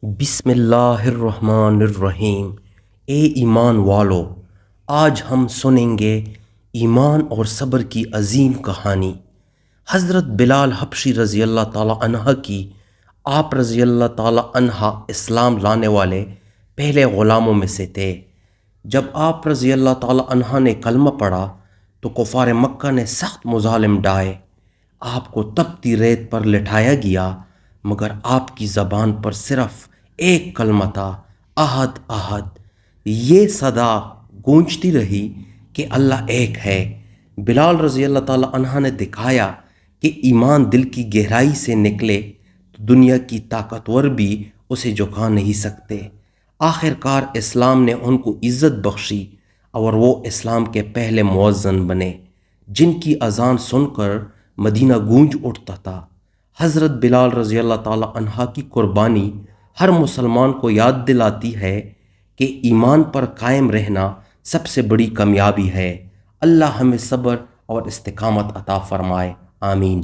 بسم اللہ الرحمن الرحیم۔ اے ایمان والو، آج ہم سنیں گے ایمان اور صبر کی عظیم کہانی۔ حضرت بلال حبشی رضی اللہ تعالیٰ عنہ کی، آپ رضی اللہ تعالیٰ عنہ اسلام لانے والے پہلے غلاموں میں سے تھے۔ جب آپ رضی اللہ تعالیٰ عنہ نے کلمہ پڑھا تو کفار مکہ نے سخت مظالم ڈھائے۔ آپ کو تپتی ریت پر لٹایا گیا، مگر آپ کی زبان پر صرف ایک کلمہ تھا، احد احد۔ یہ صدا گونجتی رہی کہ اللہ ایک ہے۔ بلال رضی اللہ تعالیٰ عنہ نے دکھایا کہ ایمان دل کی گہرائی سے نکلے تو دنیا کی طاقتور بھی اسے جھکا نہیں سکتے۔ آخر کار اسلام نے ان کو عزت بخشی اور وہ اسلام کے پہلے مؤذن بنے، جن کی اذان سن کر مدینہ گونج اٹھتا تھا۔ حضرت بلال رضی اللہ تعالیٰ عنہ کی قربانی ہر مسلمان کو یاد دلاتی ہے کہ ایمان پر قائم رہنا سب سے بڑی کامیابی ہے۔ اللہ ہمیں صبر اور استقامت عطا فرمائے، آمین۔